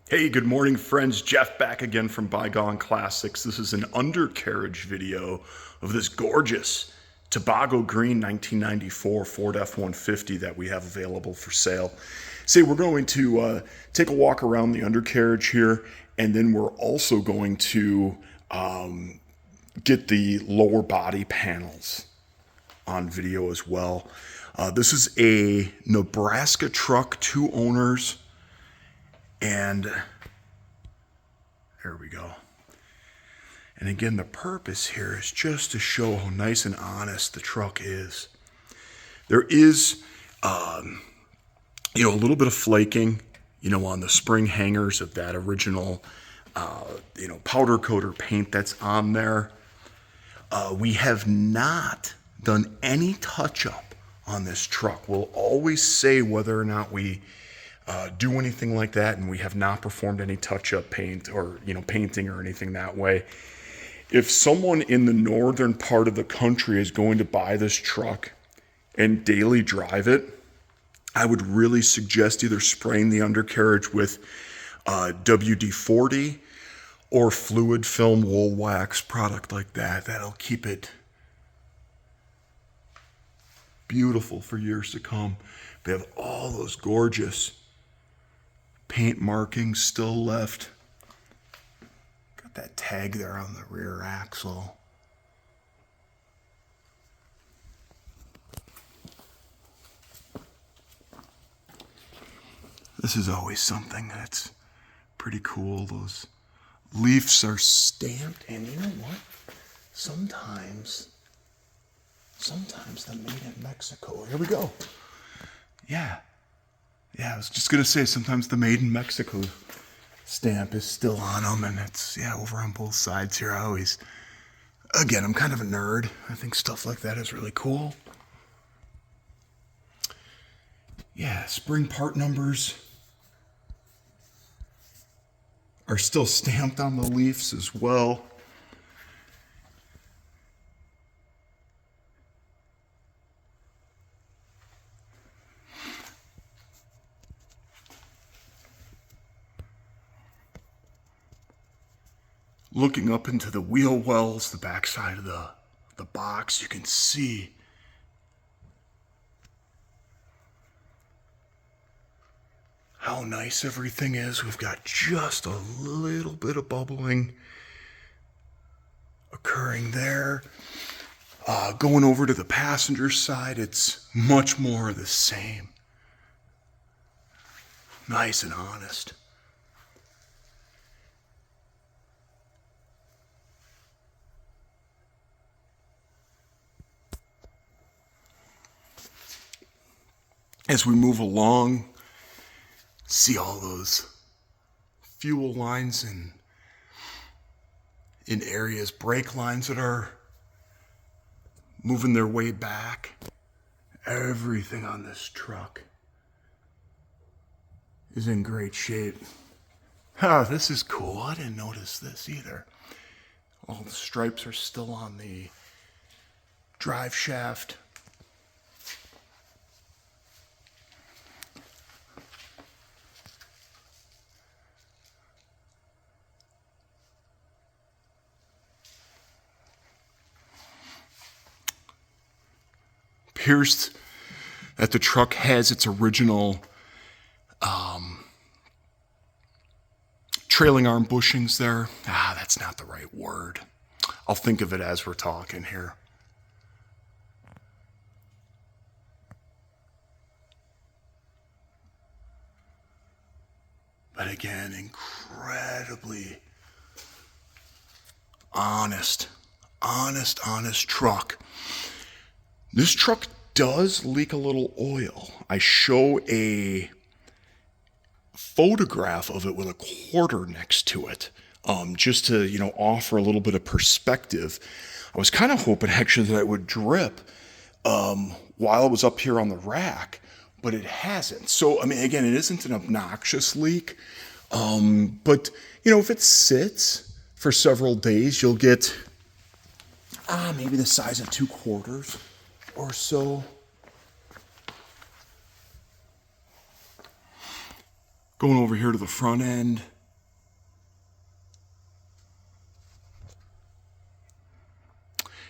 Hey, good morning, friends. Jeff back again from Bygone Classics. This is an undercarriage video of this gorgeous Tobago Green 1994 Ford F-150 that we have available for sale. We're going to take a walk around the undercarriage here, and then we're also going to get the lower body panels on video as well. This is a Nebraska truck, 2 owners. And there we go. And again, the purpose here is just to show how nice and honest the truck is. There is, a little bit of flaking, on the spring hangers of that original, powder coat or paint that's on there. We have not done any touch-up on this truck. We'll always say whether or not we do anything like that, and we have not performed any touch-up paint or painting or anything that way. If someone in the northern part of the country is going to buy this truck and daily drive it, I would really suggest either spraying the undercarriage with WD-40 or fluid film wool wax product like that. That'll keep it beautiful for years to come. They have all those gorgeous paint markings still left. Got that tag there on the rear axle. This is always something that's pretty cool. Those leaves are stamped, and you know what? Sometimes they're made in Mexico. Here we go. Yeah, I was just going to say, sometimes the Made in Mexico stamp is still on them, and it's, over on both sides here. I'm kind of a nerd. I think stuff like that is really cool. Yeah, spring part numbers are still stamped on the leaves as well. Looking up into the wheel wells, the backside of the box, you can see how nice everything is. We've got just a little bit of bubbling occurring there. Going over to the passenger side, it's much more of the same. Nice and honest. As we move along, see all those fuel lines and in areas, brake lines that are moving their way back. Everything on this truck is in great shape. This is cool. I didn't notice this either. All the stripes are still on the drive shaft. Appears that the truck has its original trailing arm bushings there. That's not the right word. I'll think of it as we're talking here. But again, incredibly honest truck. This truck does leak a little oil. I show a photograph of it with a quarter next to it, just to, offer a little bit of perspective. I was kind of hoping actually that it would drip while it was up here on the rack, but it hasn't. So, again, it isn't an obnoxious leak, but, if it sits for several days, you'll get maybe the size of 2 quarters or so. Going over here to the front end,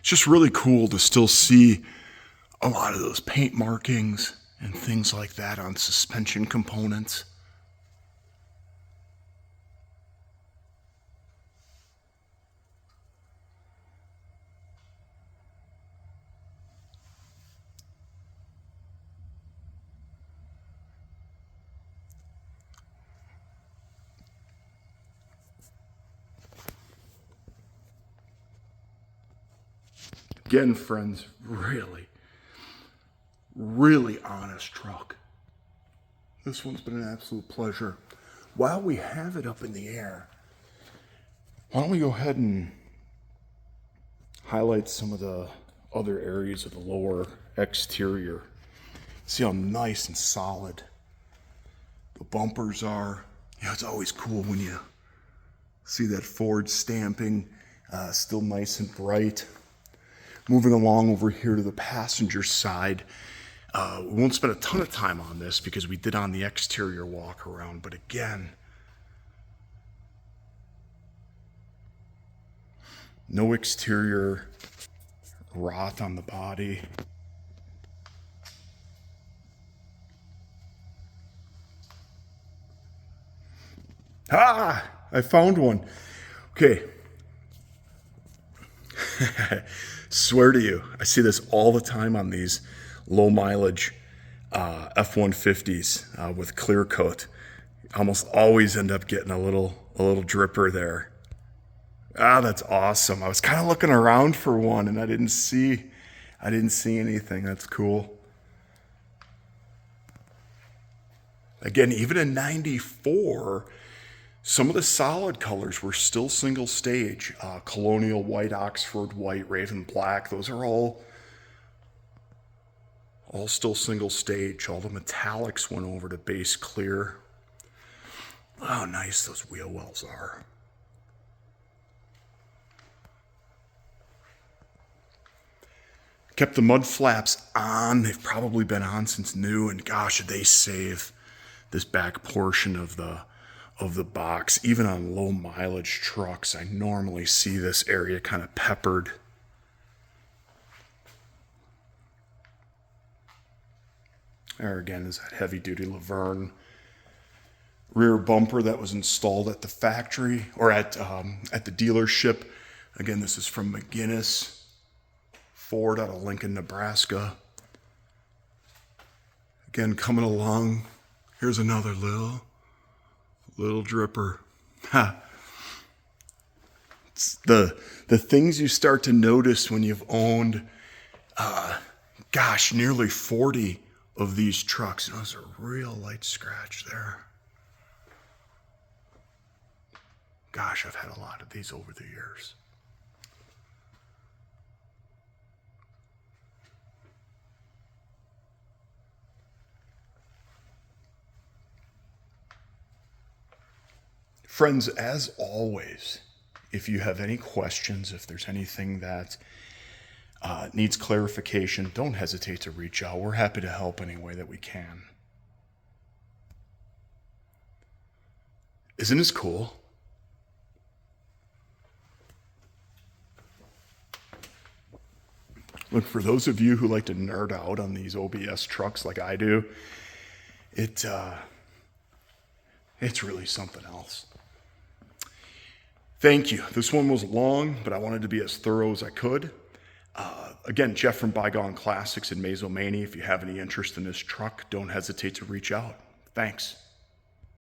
it's just really cool to still see a lot of those paint markings and things like that on suspension components. Again, friends, really, really honest truck. This one's been an absolute pleasure. While we have it up in the air, why don't we go ahead and highlight some of the other areas of the lower exterior. See how nice and solid the bumpers are. You know, it's always cool when you see that Ford stamping, still nice and bright. Moving along over here to the passenger side. We won't spend a ton of time on this because we did on the exterior walk around, but again, no exterior rot on the body. Ah, I found one. Okay. Swear to you, I see this all the time on these low mileage F150s with clear coat. Almost always end up getting a little dripper there. Ah, that's awesome. I was kind of looking around for one and I didn't see anything. That's cool. Again, even in 94, some of the solid colors were still single stage. Colonial white, Oxford white, Raven black. Those are all still single stage. All the metallics went over to base clear. Oh, how nice those wheel wells are. Kept the mud flaps on. They've probably been on since new, and gosh, did they save this back portion of the box. Even on low mileage trucks, I normally see this area kind of peppered. There again is that heavy duty Laverne rear bumper that was installed at the factory or at the dealership. Again, this is from McGinnis Ford out of Lincoln, Nebraska. Again, coming along. Here's another little dripper. Ha. It's the things you start to notice when you've owned, nearly 40 of these trucks. And there's a real light scratch there. Gosh, I've had a lot of these over the years. Friends, as always, if you have any questions, if there's anything that needs clarification, don't hesitate to reach out. We're happy to help any way that we can. Isn't this cool? Look, for those of you who like to nerd out on these OBS trucks like I do, it's really something else. Thank you. This one was long, but I wanted to be as thorough as I could. Again, Jeff from Bygone Classics in Mazomania. If you have any interest in this truck, don't hesitate to reach out. Thanks.